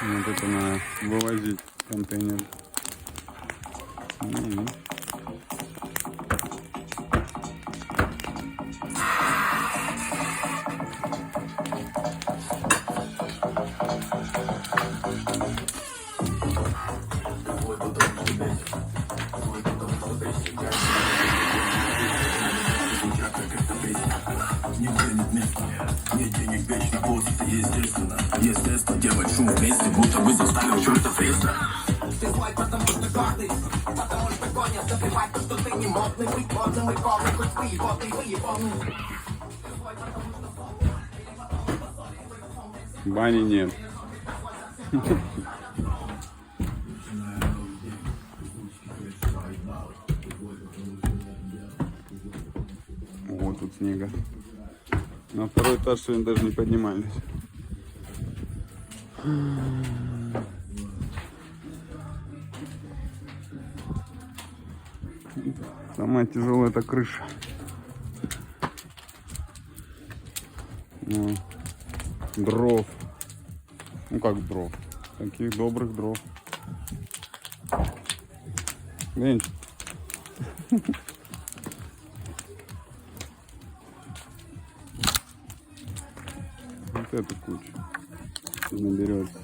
Вот это надо вывозить контейнер. Нет денег вечно, это естественно. Естественно, делать шум вместе, будто бы заставил черта феста. Ты злой, потому что гордый, потому что гонят забивать то, что ты не модный, быть модным и полный, хоть выебанный. Бани нет. Вот тут снега. На второй этаж сегодня даже не поднимались. Самая тяжелая это крыша. Ну, дров. Ну как дров? Таких добрых дров. Блин. Вот эту кучу наберется.